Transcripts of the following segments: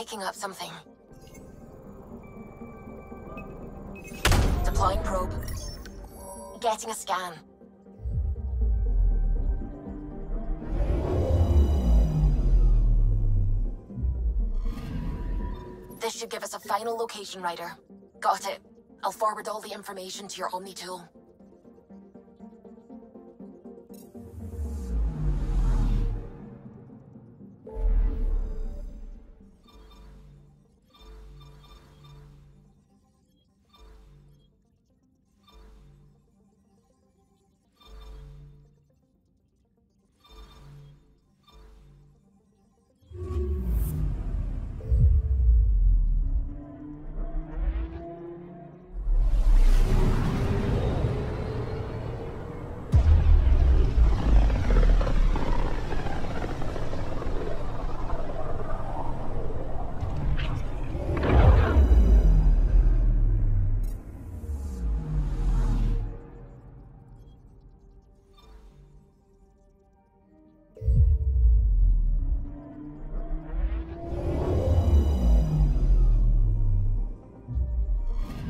picking up something. Deploying probe. Getting a scan. This should give us a final location, Ryder. Got it. I'll forward all the information to your Omni tool.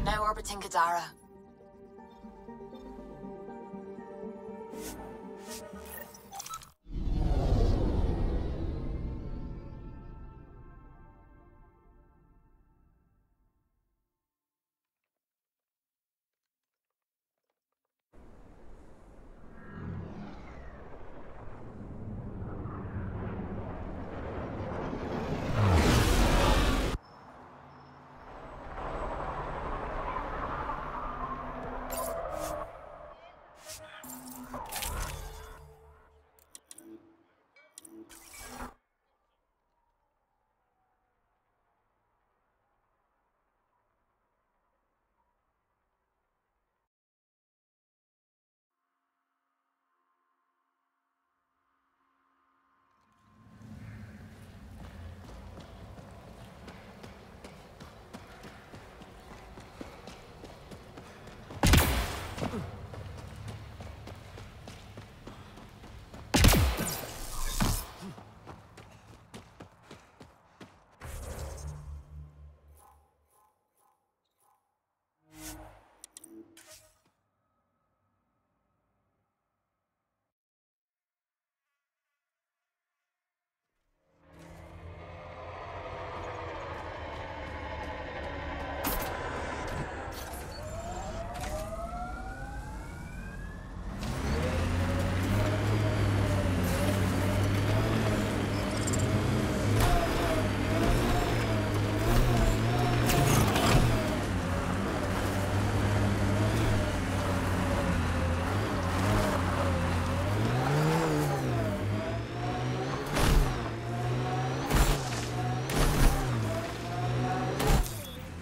Now orbiting Kadara.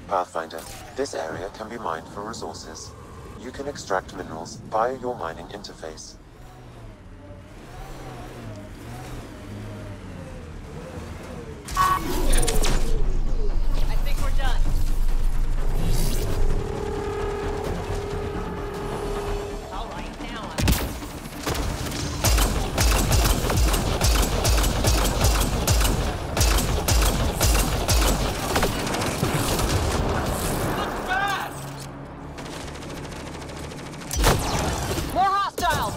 Pathfinder, this area can be mined for resources. You can extract minerals via your mining interface. I think we're done. All right, now more hostiles!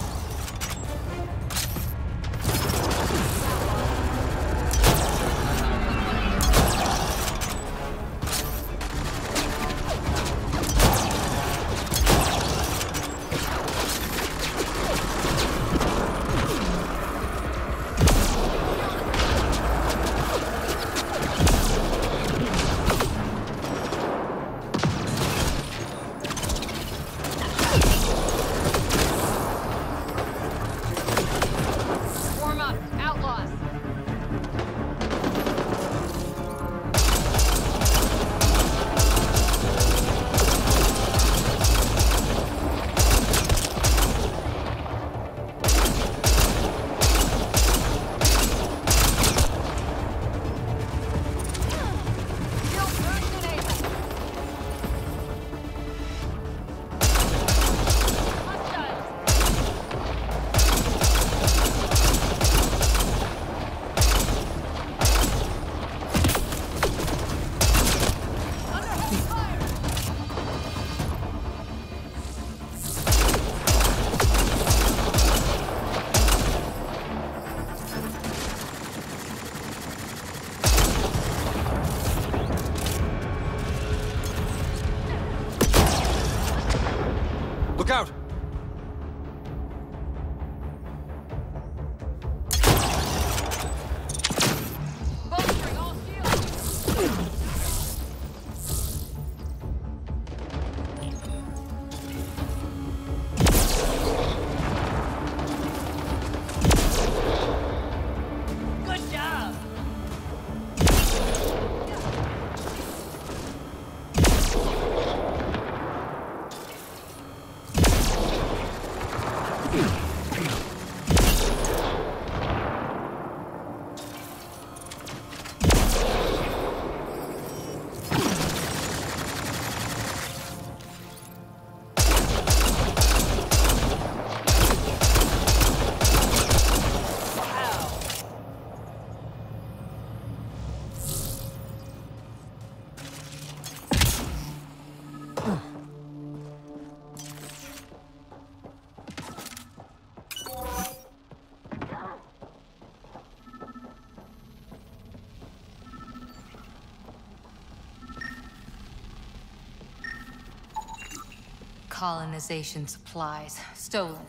Look out! Bowstring, all shields! Good job! Colonization supplies stolen.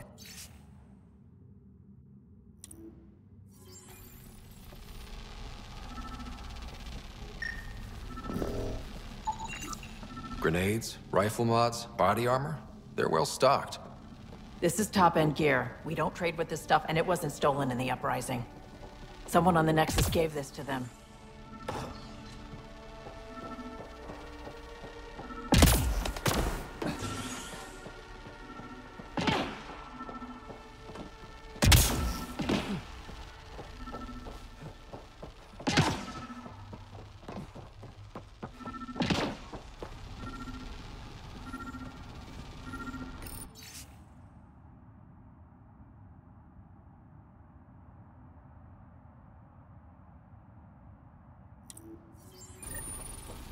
Grenades, rifle mods, body armor. They're well stocked. This is top-end gear. We don't trade with this stuff, and it wasn't stolen in the uprising. Someone on the Nexus gave this to them.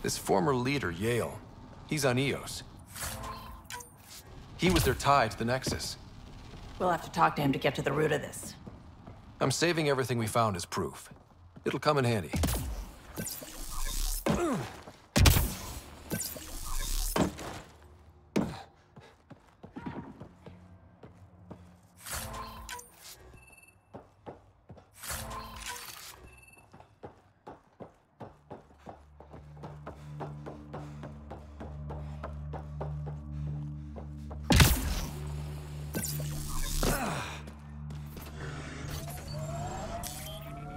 This former leader, Yale, he's on EOS. He was their tie to the Nexus. We'll have to talk to him to get to the root of this. I'm saving everything we found as proof. It'll come in handy.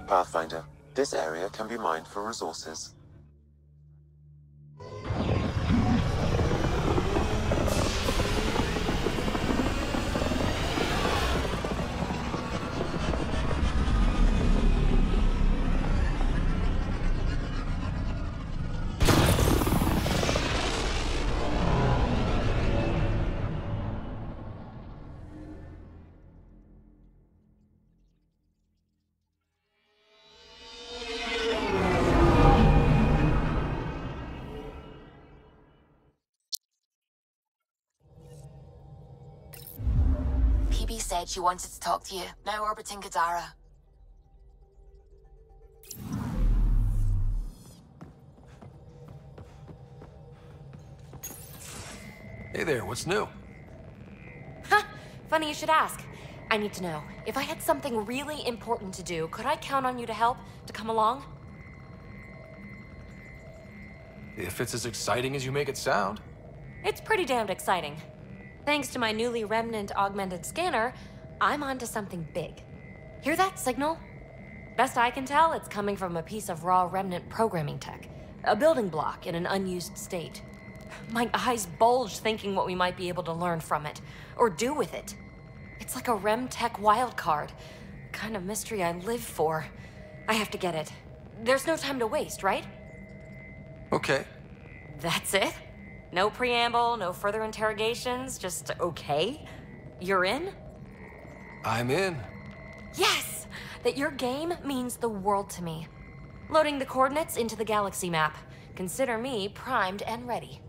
Pathfinder, this area can be mined for resources. PB said she wanted to talk to you, now orbiting Gadara. Hey there, what's new? Huh, funny you should ask. I need to know, if I had something really important to do, could I count on you to help, to come along? If it's as exciting as you make it sound. It's pretty damned exciting. Thanks to my newly Remnant augmented scanner, I'm onto something big. Hear that signal? Best I can tell, it's coming from a piece of raw Remnant programming tech. A building block in an unused state. My eyes bulge thinking what we might be able to learn from it, or do with it. It's like a Rem tech wildcard. Kind of mystery I live for. I have to get it. There's no time to waste, right? Okay. That's it? No preamble, no further interrogations, just okay? You're in? I'm in. Yes! That your game means the world to me. Loading the coordinates into the galaxy map. Consider me primed and ready.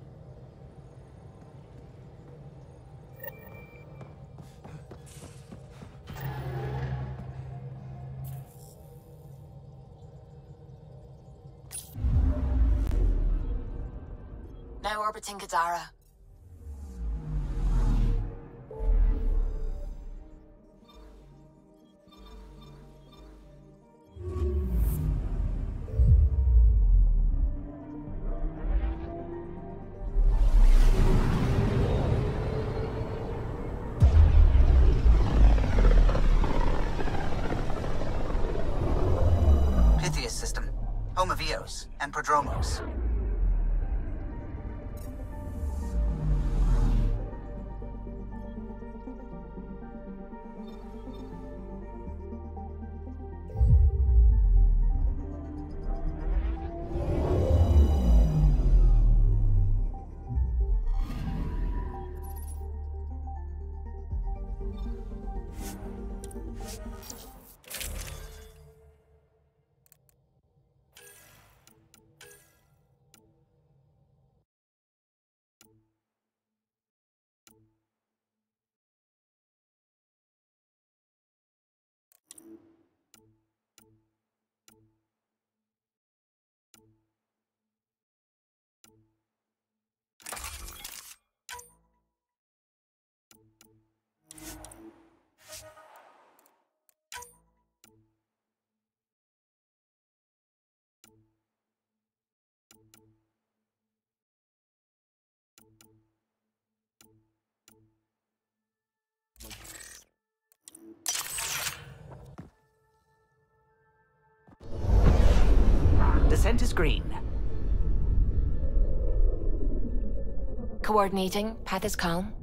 Now orbiting Gadara. Dromos. Descent is green. Coordinating. Path is calm.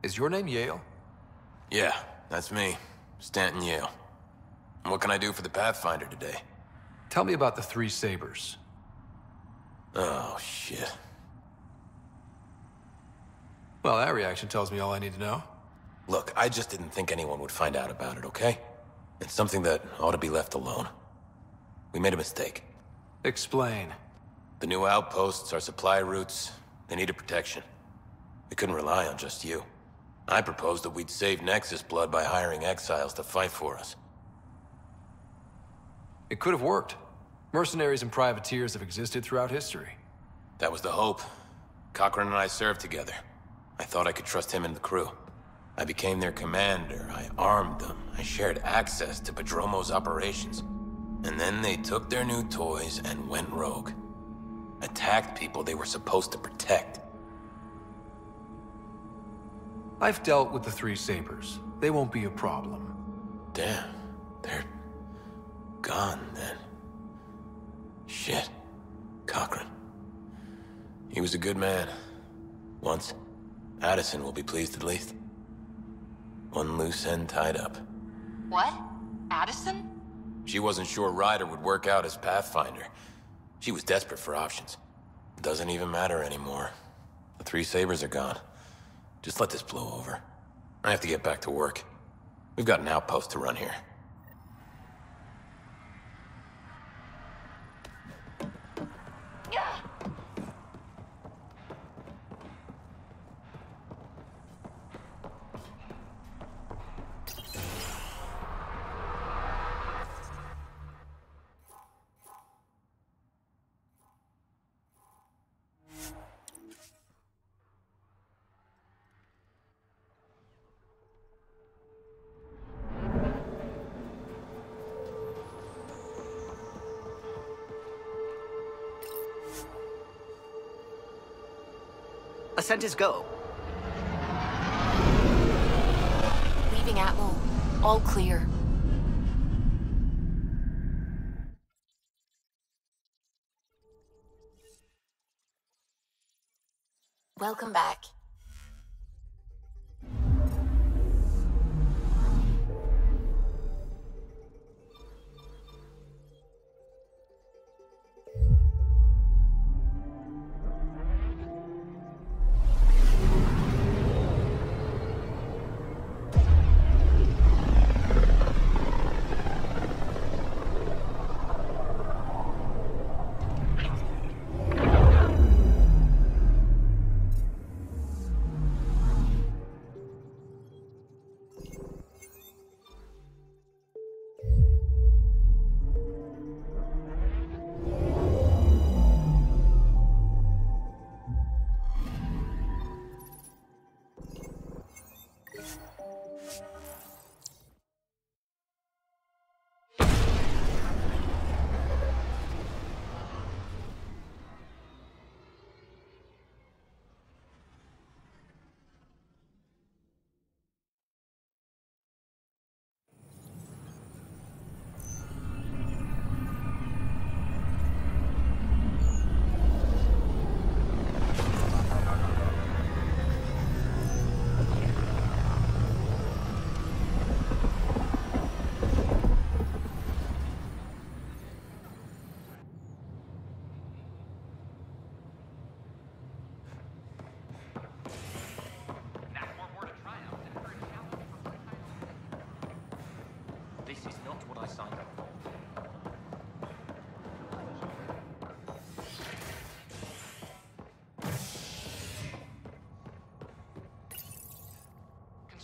Is your name Yale? Yeah, that's me. Stanton Yale. What can I do for the Pathfinder today? Tell me about the three sabers. Oh, shit. Well, that reaction tells me all I need to know. Look, I just didn't think anyone would find out about it, okay? It's something that ought to be left alone. We made a mistake. Explain. The new outposts, our supply routes, they needed protection. We couldn't rely on just you. I proposed that we'd save Nexus blood by hiring exiles to fight for us. It could have worked. Mercenaries and privateers have existed throughout history. That was the hope. Cochran and I served together. I thought I could trust him and the crew. I became their commander, I armed them, I shared access to Padromo's operations. And then they took their new toys and went rogue. Attacked people they were supposed to protect. I've dealt with the three sabers. They won't be a problem. Damn, they're gone then. Shit, Cochran. He was a good man. Once. Addison will be pleased at least. One loose end tied up. What? Addison? She wasn't sure Ryder would work out as Pathfinder. She was desperate for options. It doesn't even matter anymore. The three sabers are gone. Just let this blow over. I have to get back to work. We've got an outpost to run here. Ascent is go. Leaving Atmo. All clear. Welcome back.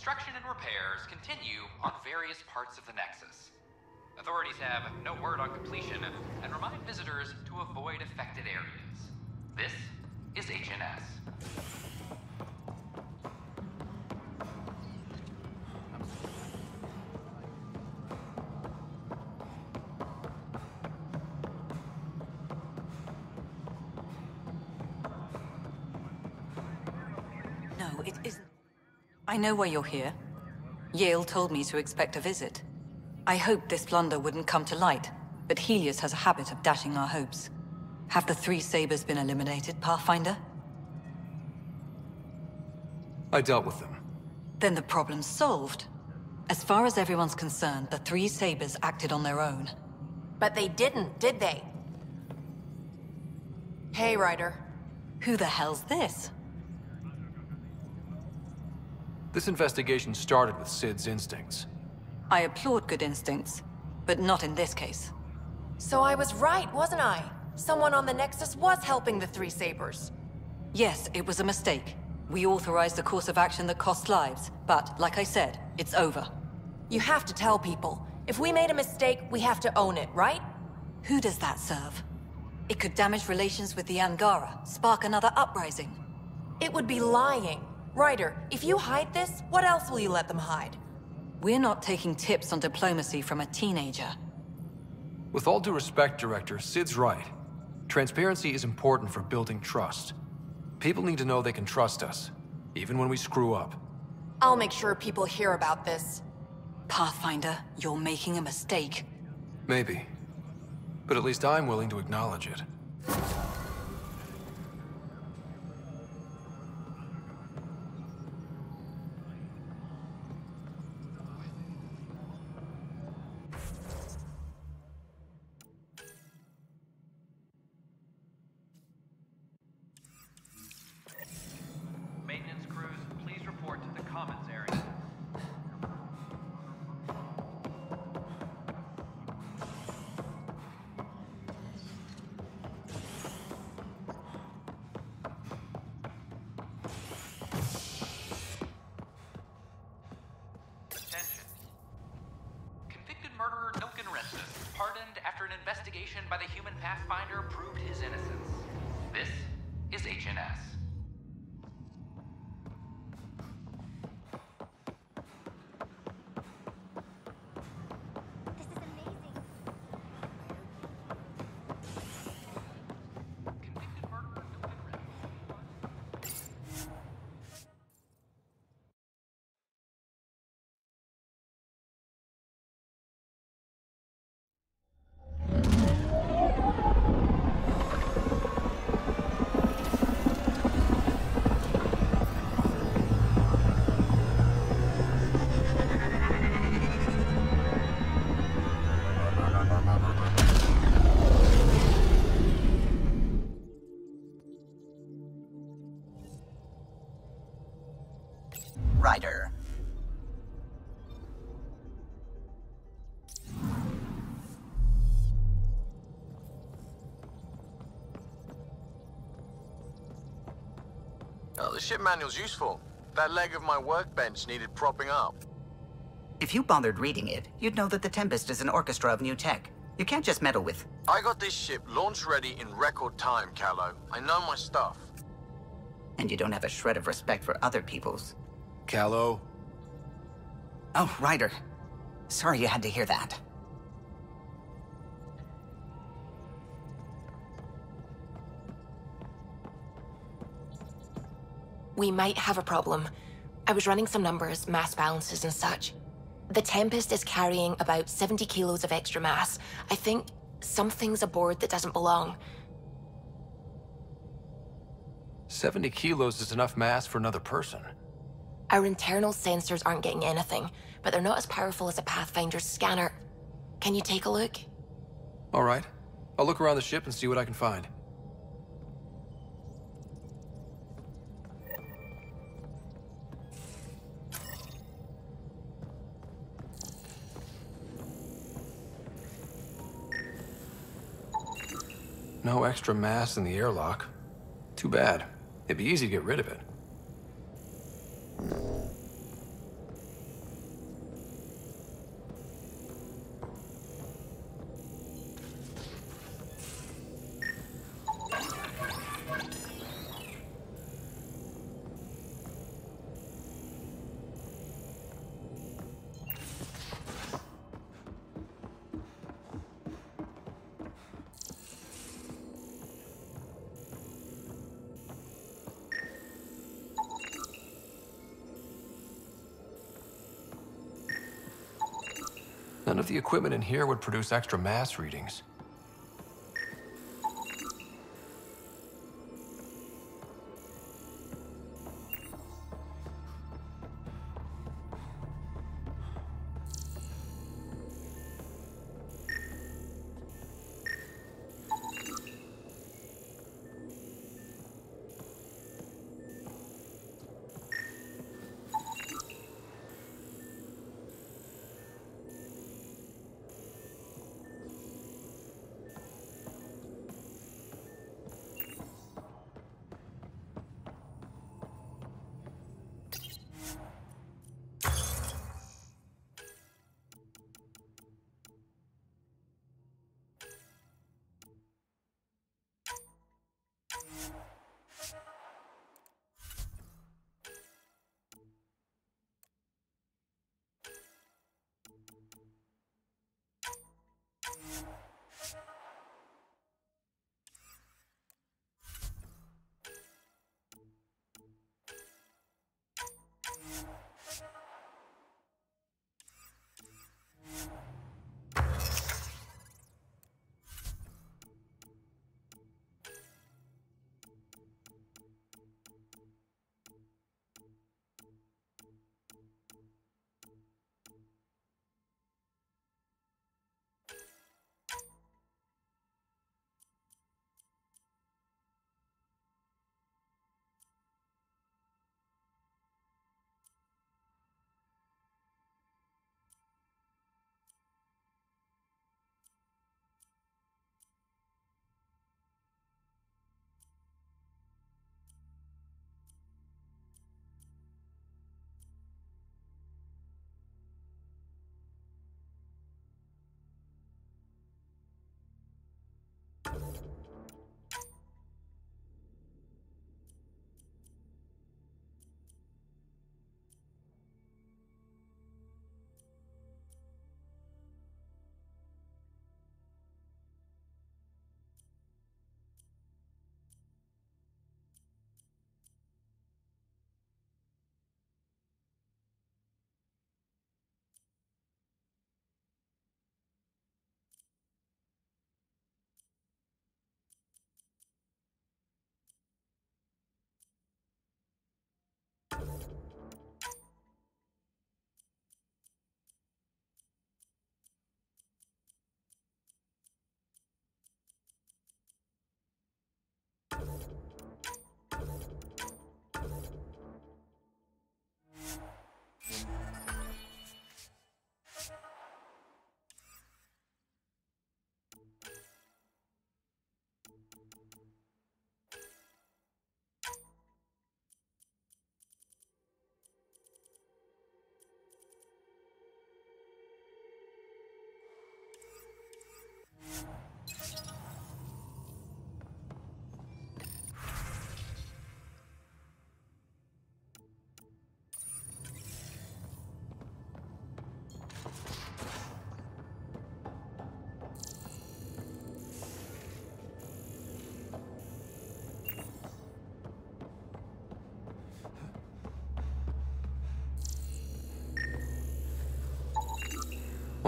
construction and repairs continue on various parts of the Nexus. Authorities have no word on completion and remind visitors to avoid affected areas. This is HNS. No, it isn't. I know why you're here. Yale told me to expect a visit. I hoped this blunder wouldn't come to light, but Helios has a habit of dashing our hopes. Have the three Sabers been eliminated, Pathfinder? I dealt with them. Then the problem's solved. As far as everyone's concerned, the three Sabers acted on their own. But they didn't, did they? Hey, Ryder. Who the hell's this? This investigation started with Sid's instincts. I applaud good instincts, but not in this case. So I was right, wasn't I? Someone on the Nexus was helping the three Sabers. Yes, it was a mistake. We authorized a course of action that cost lives, but, like I said, it's over. You have to tell people. If we made a mistake, we have to own it, right? Who does that serve? It could damage relations with the Angara, spark another uprising. It would be lying. Ryder, if you hide this, what else will you let them hide? We're not taking tips on diplomacy from a teenager. With all due respect, Director, Sid's right. Transparency is important for building trust. People need to know they can trust us, even when we screw up. I'll make sure people hear about this. Pathfinder, you're making a mistake. Maybe. But at least I'm willing to acknowledge it. Maintenance crews, please report to the commons area. Attention. Convicted murderer Milken Renton, pardoned after an investigation by the human Pathfinder proved his innocence. This is HNS. Ryder. Oh, the ship manual's useful. That leg of my workbench needed propping up. If you bothered reading it, you'd know that the Tempest is an orchestra of new tech. You can't just meddle with... I got this ship launch ready in record time, Callow. I know my stuff. And you don't have a shred of respect for other people's. Callow? Oh, Ryder. Sorry you had to hear that. We might have a problem. I was running some numbers, mass balances and such. The Tempest is carrying about 70 kilos of extra mass. I think something's aboard that doesn't belong. 70 kilos is enough mass for another person. Our internal sensors aren't getting anything, but they're not as powerful as a Pathfinder's scanner. Can you take a look? All right. I'll look around the ship and see what I can find. No extra mass in the airlock. Too bad. It'd be easy to get rid of it. None of the equipment in here would produce extra mass readings.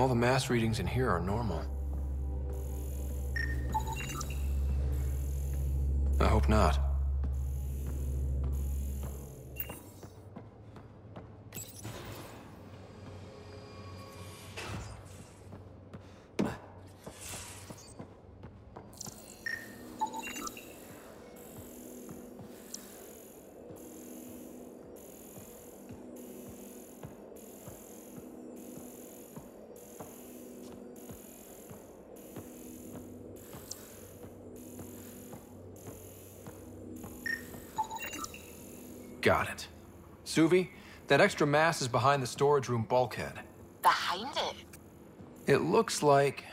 All the mass readings in here are normal. I hope not. Got it. Suvi, that extra mass is behind the storage room bulkhead. Behind it? It looks like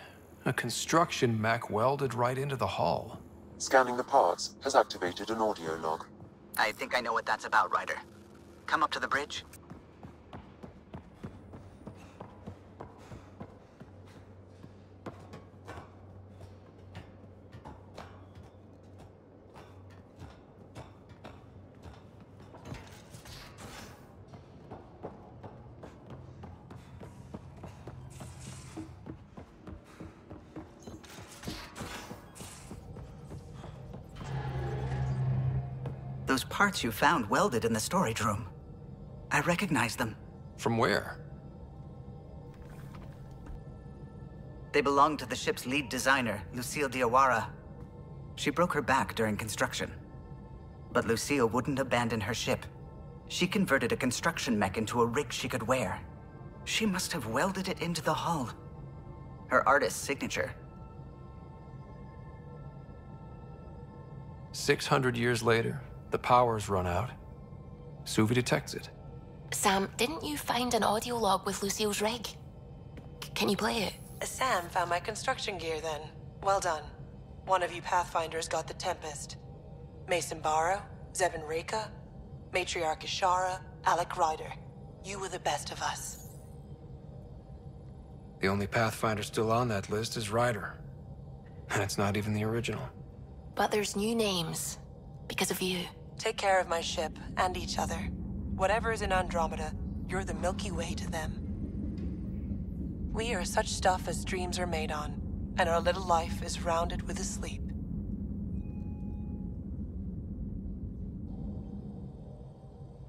a construction mech welded right into the hull. Scanning the parts has activated an audio log. I think I know what that's about, Ryder. Come up to the bridge. Those parts you found welded in the storage room. I recognize them. From where? They belong to the ship's lead designer, Lucille Diawara. She broke her back during construction. But Lucille wouldn't abandon her ship. She converted a construction mech into a rig she could wear. She must have welded it into the hull. Her artist's signature. 600 years later, the power's run out. Suvi detects it. Sam, didn't you find an audio log with Lucille's rig? Can you play it? Sam found my construction gear then. Well done. One of you Pathfinders got the Tempest. Mason Barrow, Zevin Reka, Matriarch Ishara, Alec Ryder. You were the best of us. The only Pathfinder still on that list is Ryder. And it's not even the original. But there's new names. Because of you. Take care of my ship, and each other. Whatever is in Andromeda, you're the Milky Way to them. We are such stuff as dreams are made on, and our little life is rounded with a sleep.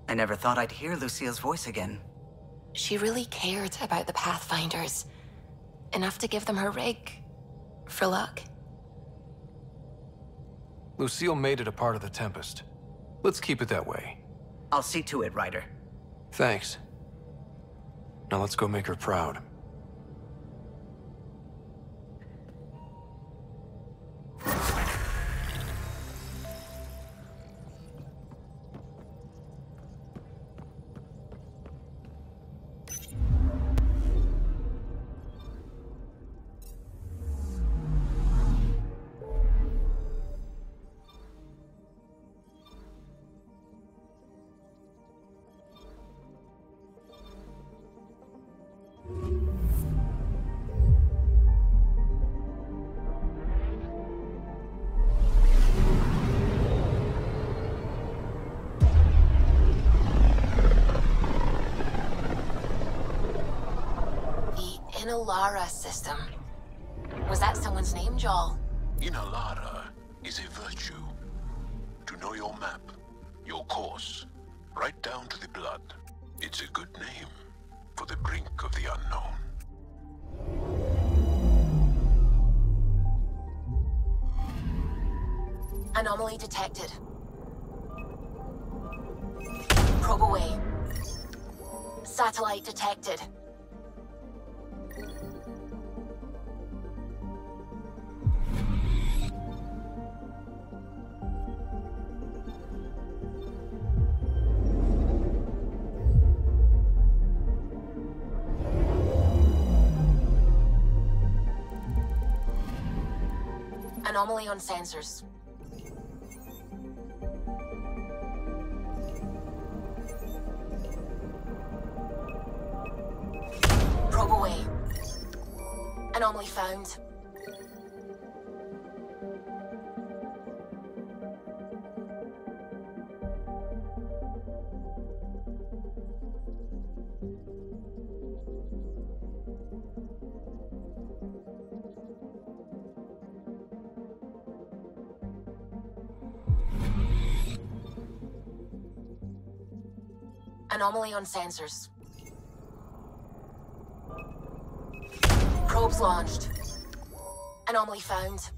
I never thought I'd hear Lucille's voice again. She really cared about the Pathfinders. Enough to give them her rig. For luck. Lucille made it a part of the Tempest. Let's keep it that way. I'll see to it, Ryder. Thanks. Now let's go make her proud. Inalara system. Was that someone's name, Joel? Inalara is a virtue. To know your map, your course, right down to the blood. It's a good name for the brink of the unknown. Anomaly detected. Probe away. Satellite detected. Anomaly on sensors. Probe away. Anomaly found. Anomaly on sensors. Probes launched. Anomaly found.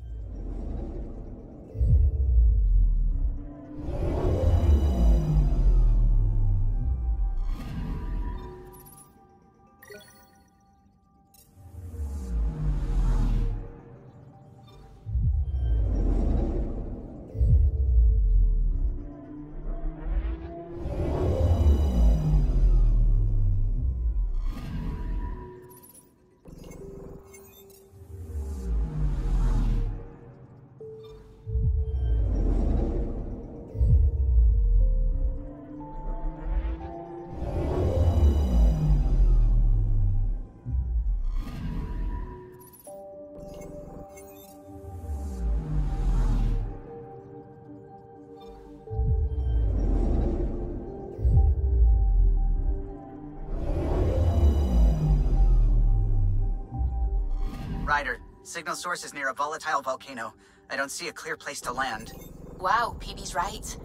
Ryder, signal source is near a volatile volcano. I don't see a clear place to land. Wow, PB's right.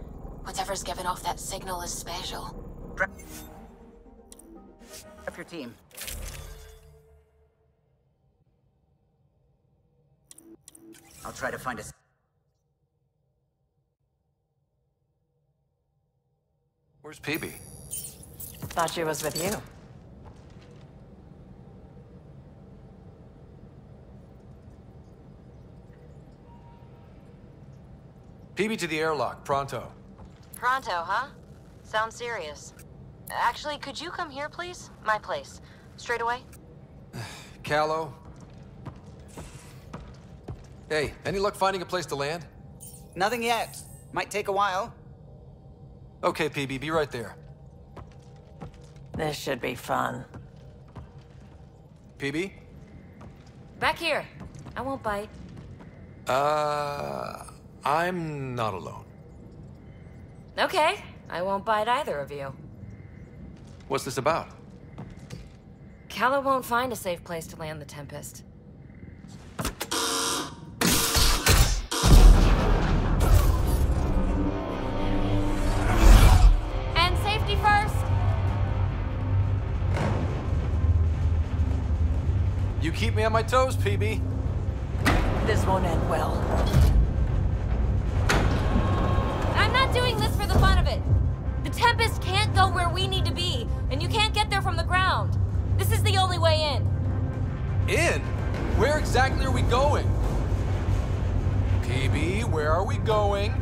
Whatever's giving off that signal is special. Prep your team. I'll try to find a... Where's PB? Thought she was with you. PB to the airlock, pronto. Pronto, huh? Sounds serious. Actually, could you come here, please? My place. Straight away? Callow? Hey, any luck finding a place to land? Nothing yet. Might take a while. Okay, PB, be right there. This should be fun. PB? Back here. I won't bite. I'm not alone. Okay. I won't bite either of you. What's this about? Calla won't find a safe place to land the Tempest. And safety first! You keep me on my toes, PB. This won't end well. I'm not doing this for the fun of it. The Tempest can't go where we need to be, and you can't get there from the ground. This is the only way in. In? Where exactly are we going? PB, where are we going?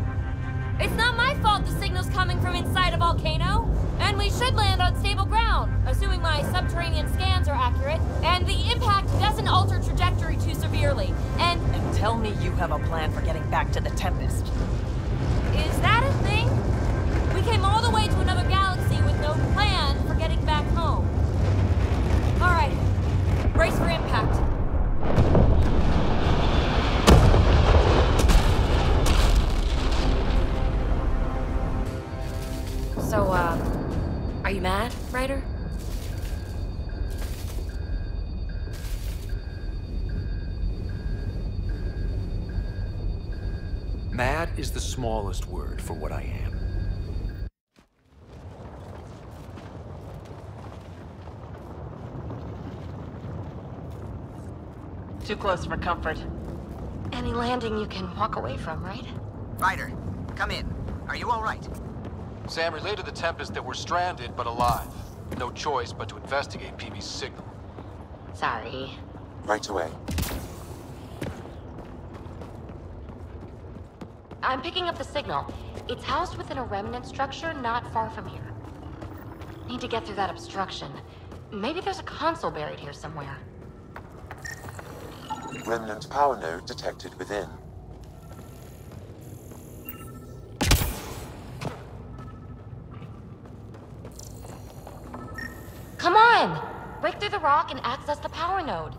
It's not my fault the signal's coming from inside a volcano. And we should land on stable ground, assuming my subterranean scans are accurate, and the impact doesn't alter trajectory too severely. And tell me you have a plan for getting back to the Tempest. Is that a thing? We came all the way to another galaxy with no plan for getting back home. All right, brace for impact. So, are you mad, Ryder? Mad is the smallest word for what I am. Too close for comfort. Any landing you can walk away from, right? Ryder, come in. Are you all right? Sam, relay to the Tempest that we're stranded but alive. No choice but to investigate PB's signal. Sorry. Right away. I'm picking up the signal. It's housed within a remnant structure not far from here. Need to get through that obstruction. Maybe there's a console buried here somewhere. Remnant power node detected within. Come on! Break through the rock and access the power node.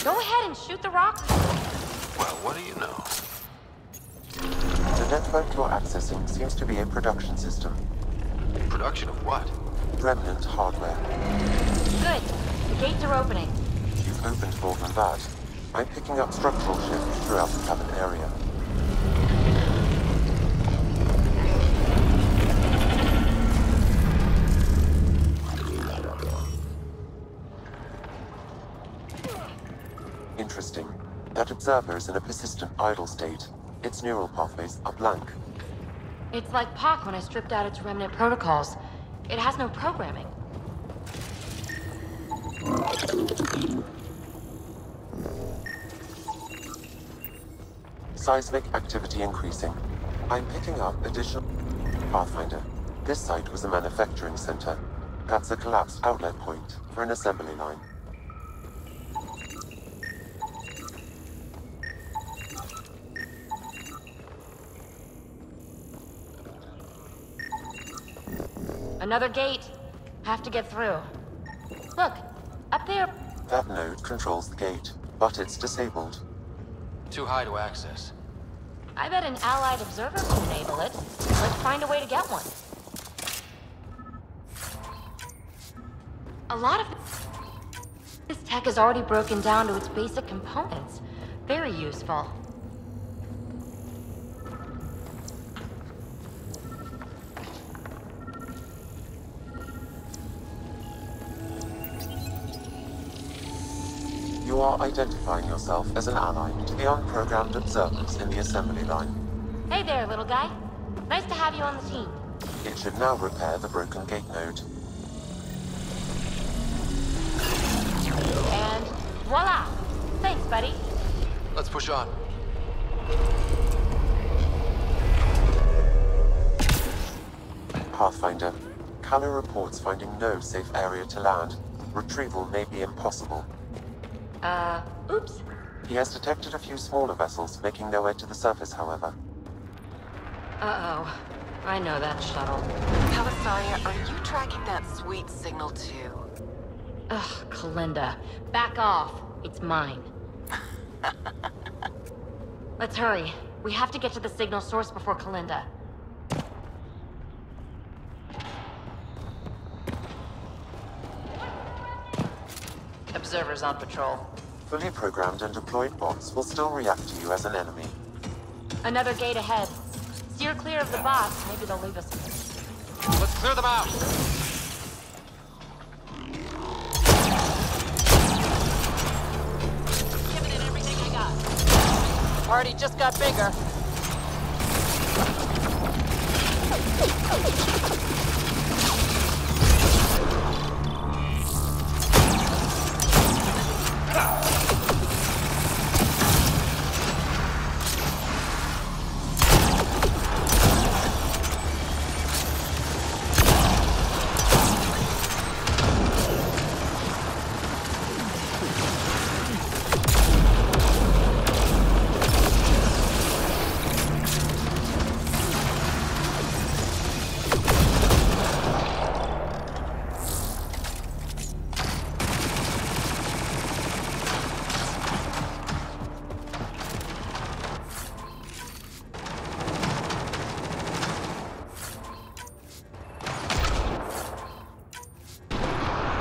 Go ahead and shoot the rock. Well, what do you know? The network you're accessing seems to be a production system. Production of what? Remnant hardware. Good. The gates are opening. You've opened more than that. I'm picking up structural shifts throughout the cabin area. Interesting. That observer is in a persistent idle state. Its neural pathways are blank. It's like POC when I stripped out its remnant protocols. It has no programming. Seismic activity increasing. I'm picking up additional... Pathfinder. This site was a manufacturing center. That's a collapsed outlet point for an assembly line. Another gate. Have to get through. Look, up there. That node controls the gate, but it's disabled. Too high to access. I bet an allied observer can enable it. Let's find a way to get one. A lot of... This tech is already broken down to its basic components. Very useful. You are identifying yourself as an ally to the unprogrammed observers in the assembly line. Hey there, little guy. Nice to have you on the team. It should now repair the broken gate node. And voila! Thanks, buddy. Let's push on. Pathfinder, Callow reports finding no safe area to land. Retrieval may be impossible. Oops. He has detected a few smaller vessels making their way to the surface, however. Uh-oh. I know that shuttle. Palisaria, are you tracking that sweet signal too? Ugh, Kalinda. Back off. It's mine. Let's hurry. We have to get to the signal source before Kalinda. Observers on patrol. Fully programmed and deployed bots will still react to you as an enemy. Another gate ahead. Steer clear of the bots. Maybe they'll leave us. Let's clear them out! Giving it everything I got. Party just got bigger.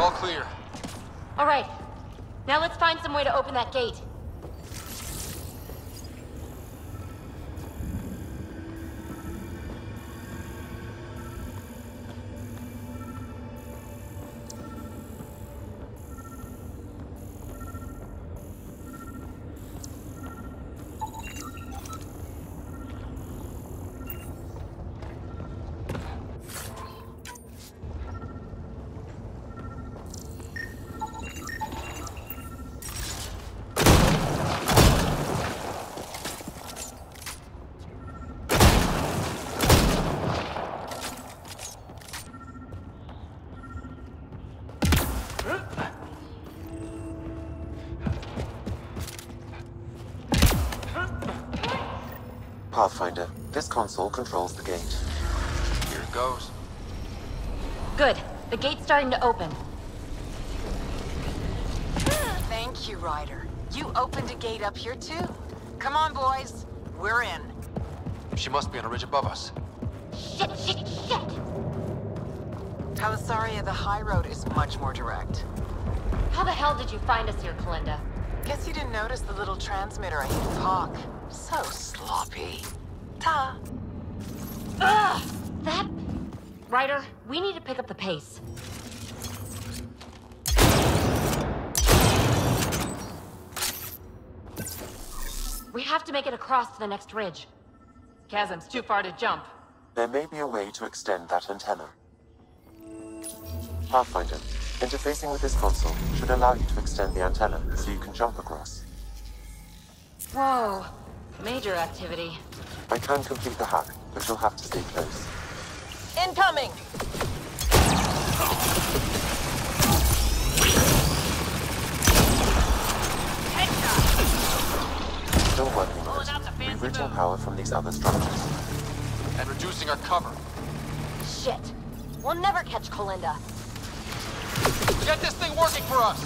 All clear. All right. Now let's find some way to open that gate. Pathfinder, this console controls the gate. Here it goes. Good. The gate's starting to open. Thank you, Ryder. You opened a gate up here too. Come on, boys. We're in. She must be on a ridge above us. Shit, shit, shit! Palisaria, the high road is much more direct. How the hell did you find us here, Kalinda? Guess you didn't notice the little transmitter I hit with Hawk. So sloppy. Ta. Ugh! That... Ryder, we need to pick up the pace. We have to make it across to the next ridge. Chasm's too far to jump. There may be a way to extend that antenna. Pathfinder, interfacing with this console should allow you to extend the antenna so you can jump across. Whoa. Major activity. I can complete the hack, but you'll have to stay close. Incoming! Still working on it. Rerouting power from these other structures. And reducing our cover. Shit. We'll never catch Kalinda. Get this thing working for us!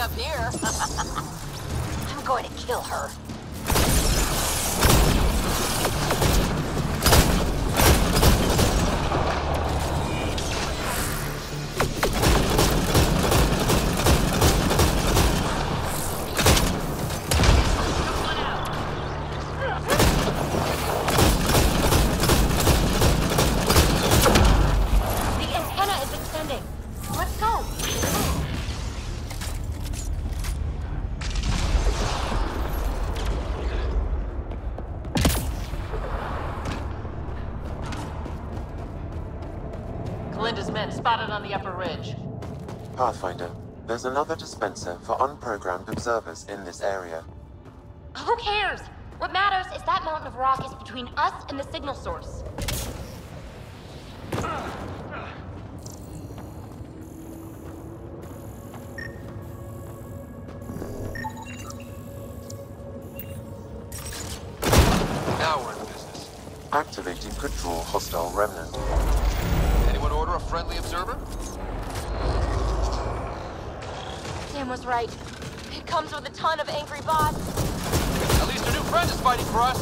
up here. I'm going to kill her. Linda's men spotted on the upper ridge. Pathfinder, there's another dispenser for unprogrammed observers in this area. Who cares? What matters is that mountain of rock is between us and the signal source. Now we're in business. Activating control hostile remnant. Anyone order a friendly observer? Sam was right. It comes with a ton of angry bots. At least our new friend is fighting for us.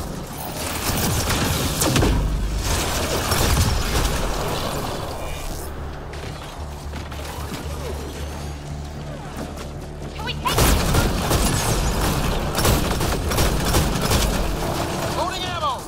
Can we take Loading ammo!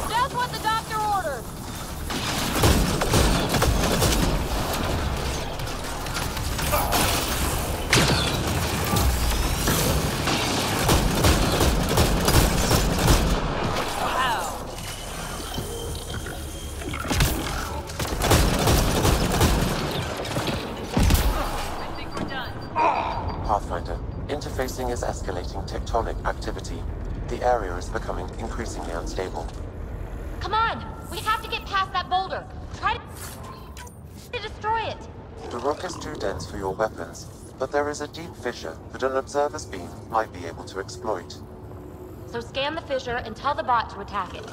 That's what the doctor ordered! Pathfinder, interfacing is escalating tectonic activity. The area is becoming increasingly unstable. Come on! We have to get past that boulder! Try to destroy it! The rock is too dense for your weapons, but there is a deep fissure that an observer's beam might be able to exploit. So scan the fissure and tell the bot to attack it.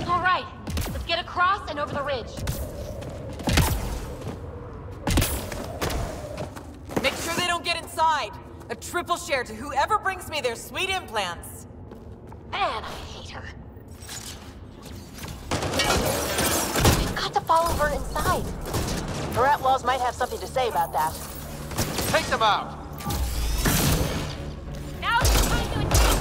All right, let's get across and over the ridge. Make sure they don't get inside. A triple share to whoever brings me their sweet implants. Man, I hate her. We've got to follow her inside. Her outlaws might have something to say about that. Take them out! Now she's trying to attack!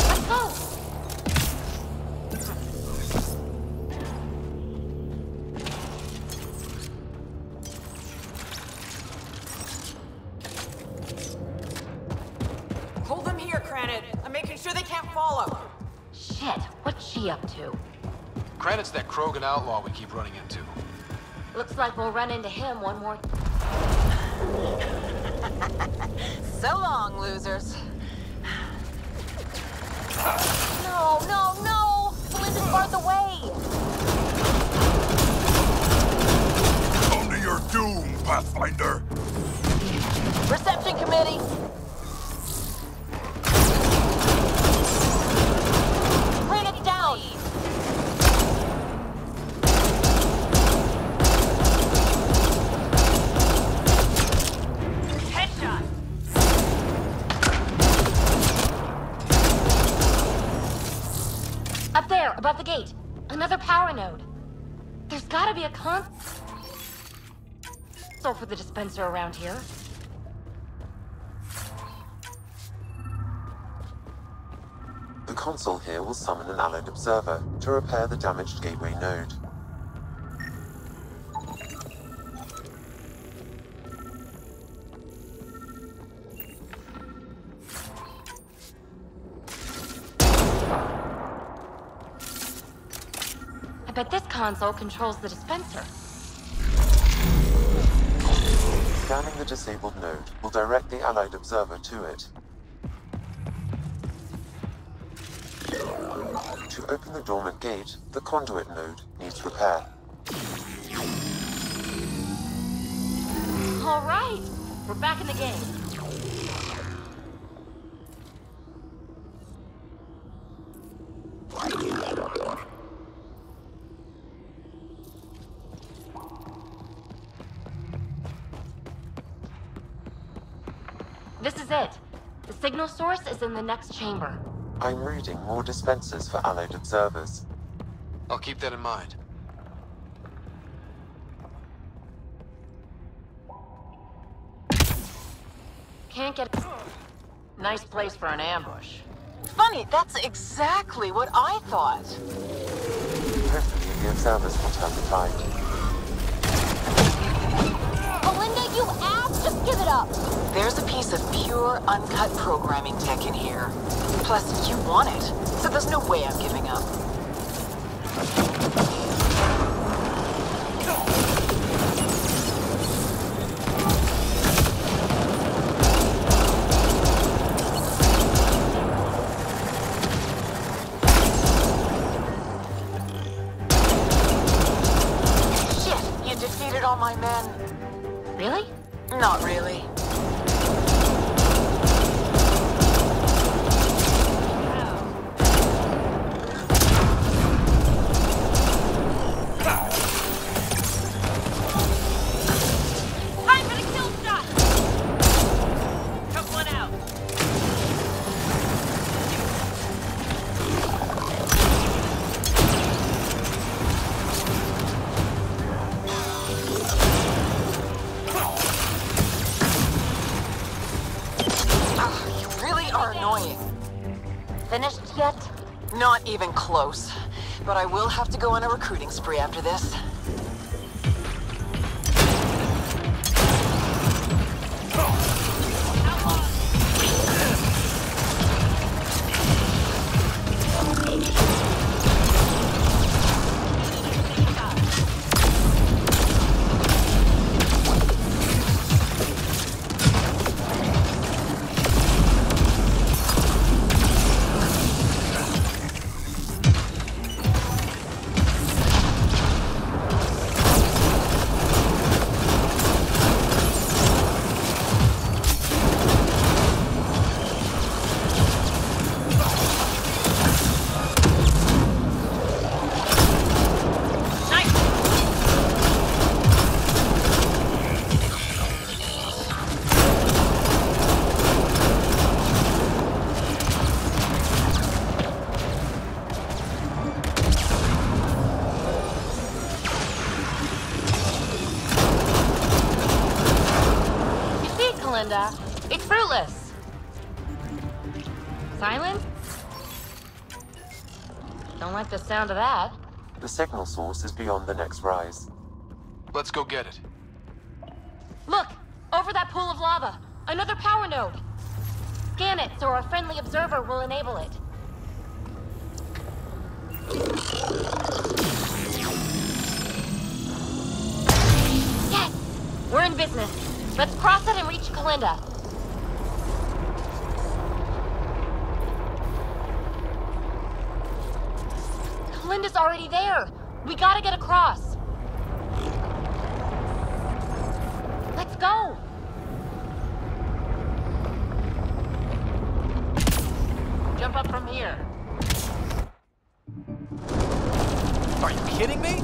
Let's go! Hold them here, Cranit. I'm making sure they can't follow. Shit, what's she up to? Granite's that Krogan outlaw we keep running into. Looks like we'll run into him one more. So long, losers. No, no, no! Belinda's barred the way! Come to your doom, Pathfinder! Reception committee! Granite's down! Headshot. Up there, above the gate. Another power node. There's gotta be a console for the dispenser around here. The console here will summon an allied observer to repair the damaged gateway node. I bet this console controls the dispenser. Scanning the disabled node will direct the Allied observer to it. To open the dormant gate, the conduit node needs repair. All right, we're back in the game. This is it. The signal source is in the next chamber. I'm reading more dispensers for Allied observers. I'll keep that in mind. Can't get... Nice place for an ambush. Funny, that's exactly what I thought. Hopefully the observers will turn the tide. Belinda, you ass! Just give it up! There's a piece of pure, uncut programming tech in here. Plus, you want it, so there's no way I'm giving up. Shit, you defeated all my men. Really? Not really. Time for the kill shot! Took one out. You really are annoying. Finished yet? Not even close. But I will have to go on a recruiting spree after this. It's fruitless. Silence? Don't like the sound of that. The signal source is beyond the next rise. Let's go get it. Look! Over that pool of lava! Another power node! Scan it so our friendly observer will enable it. Yes! We're in business. Let's cross it and reach Kalinda. Kalinda's already there. We gotta get across. Let's go. Jump up from here. Are you kidding me?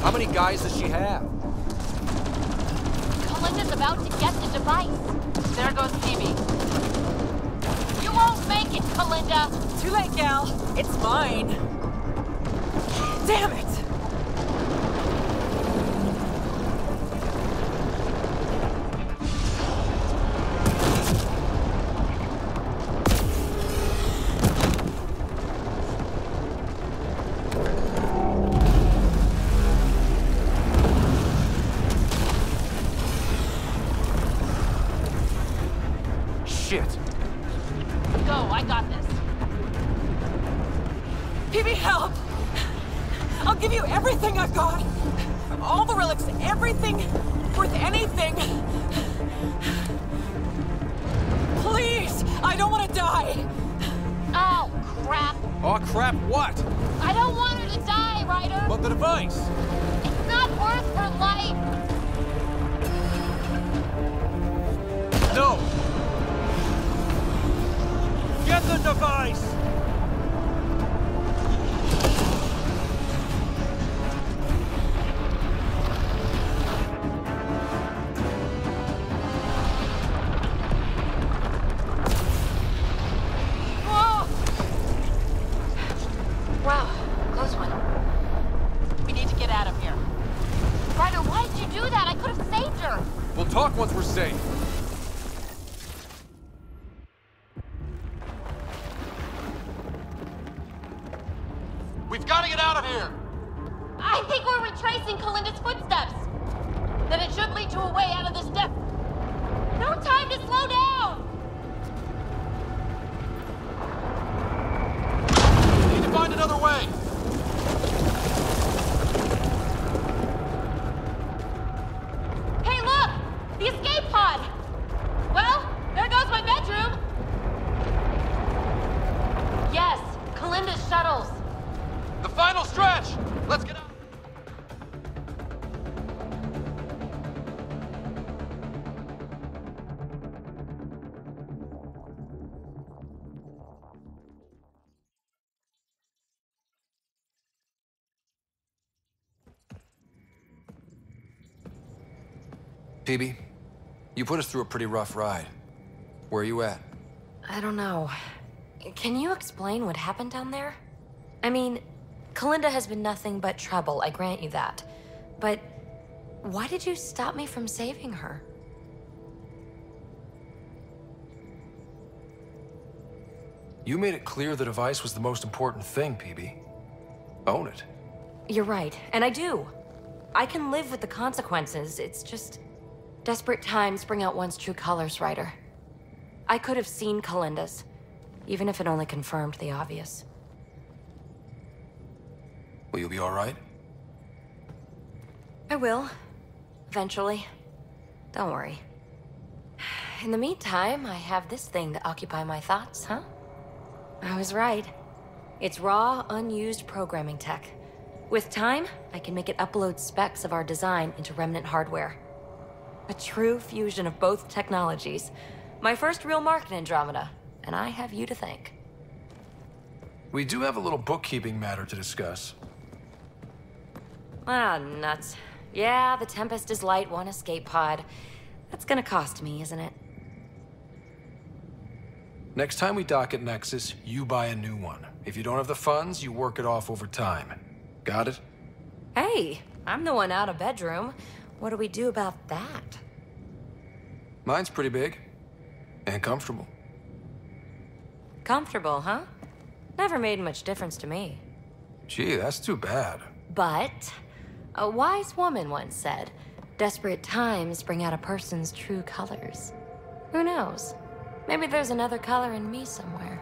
How many guys does she have? Kalinda's about to get the device. There goes Phoebe. You won't make it, Kalinda. Too late, gal. It's mine. Damn it! Shit. Go, I got this. Phoebe, help! I'll give you everything I've got. All the relics, everything worth anything. Please, I don't want to die. Oh, crap. Oh, crap, what? I don't want her to die, Ryder. But the device. It's not worth her life. No! Get the device! Wow, close one. We need to get out of here. Ryder, why did you do that? I could have saved her. We'll talk once we're safe. We've got to get out of here! I think we're retracing Kalinda's footsteps. Then it should lead to a way out of this depth. No time to slow down! We need to find another way! Hey, look! The escape pod! Well, there goes my bedroom! Yes, Kalinda's shuttles. The final stretch! Let's get out! PB, you put us through a pretty rough ride. Where are you at? I don't know. Can you explain what happened down there? I mean, Kalinda has been nothing but trouble, I grant you that. But why did you stop me from saving her? You made it clear the device was the most important thing, PB. Own it. You're right, and I do. I can live with the consequences, it's just... Desperate times bring out one's true colors, Ryder. I could have seen Kalinda's, even if it only confirmed the obvious. Will you be all right? I will. Eventually. Don't worry. In the meantime, I have this thing to occupy my thoughts, huh? I was right. It's raw, unused programming tech. With time, I can make it upload specs of our design into remnant hardware. A true fusion of both technologies. My first real mark in Andromeda, and I have you to thank. We do have a little bookkeeping matter to discuss. Ah, nuts. Yeah, the Tempest is light, one escape pod. That's gonna cost me, isn't it? Next time we dock at Nexus, you buy a new one. If you don't have the funds, you work it off over time. Got it? Hey, I'm the one out of bedroom. What do we do about that? Mine's pretty big. And comfortable. Comfortable, huh? Never made much difference to me. Gee, that's too bad. But a wise woman once said, desperate times bring out a person's true colors. Who knows? Maybe there's another color in me somewhere.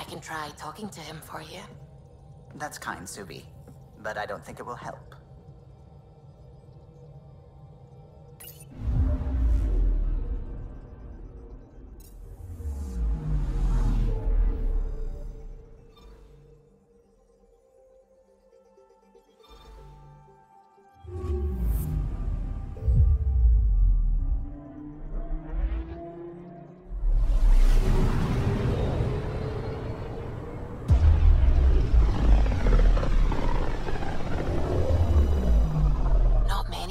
I can try talking to him for you. That's kind, Subi, but I don't think it will help.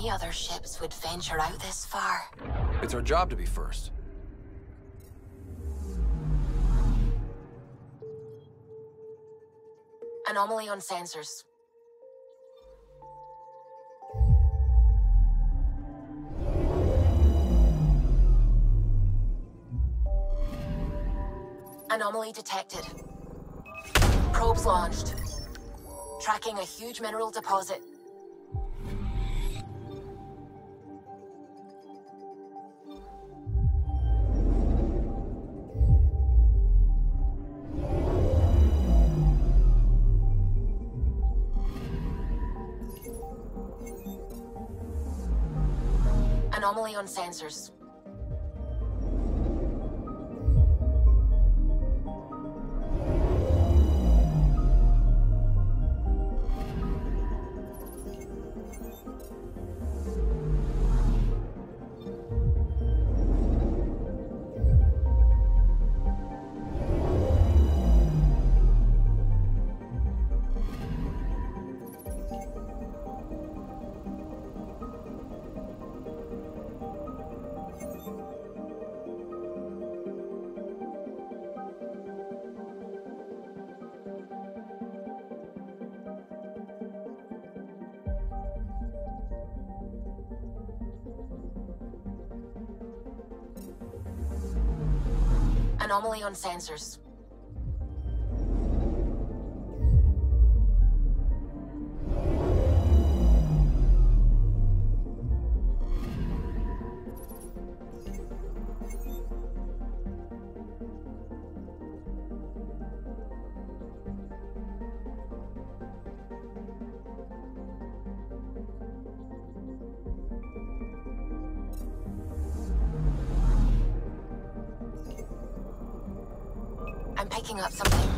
Other ships would venture out this far. It's our job to be first. Anomaly on sensors. Anomaly detected. Probes launched. Tracking a huge mineral deposit. Anomaly on sensors. Anomaly on sensors. I'm picking up something.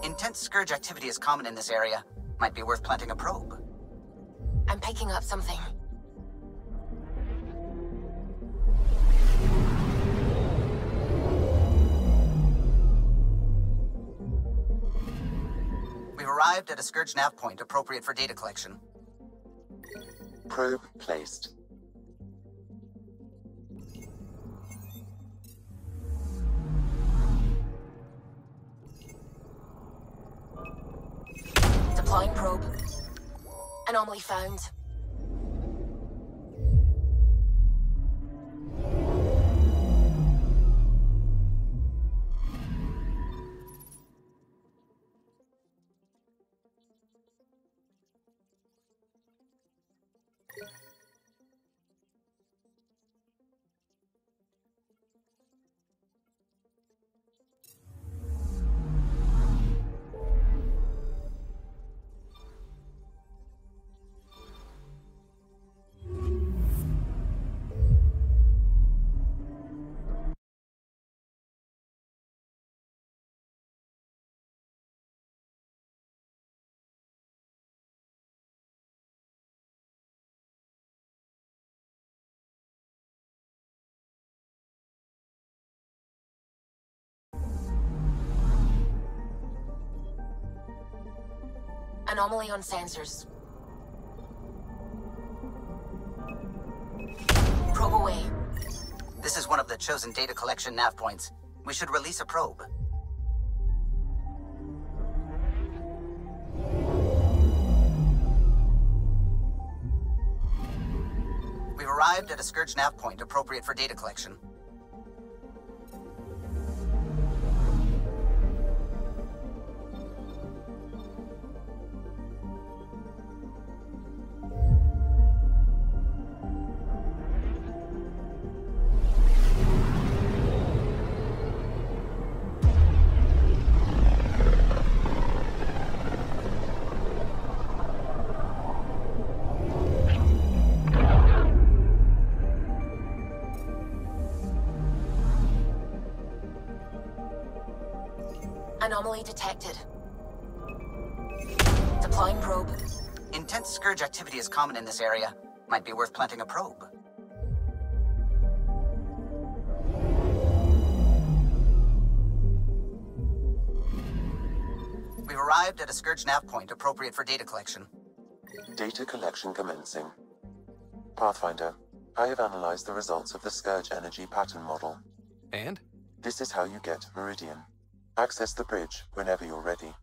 Intense scourge activity is common in this area. Might be worth planting a probe. I'm picking up something. We've arrived at a scourge nav point appropriate for data collection. Probe placed. probe. Anomaly found. Anomaly on sensors. Probe away. This is one of the chosen data collection nav points. We should release a probe. We've arrived at a Scourge nav point appropriate for data collection. Anomaly detected. Deploying probe. Intense Scourge activity is common in this area. Might be worth planting a probe. We've arrived at a Scourge nav point appropriate for data collection. Data collection commencing. Pathfinder, I have analyzed the results of the Scourge energy pattern model. And? This is how you get Meridian. Access the bridge whenever you're ready.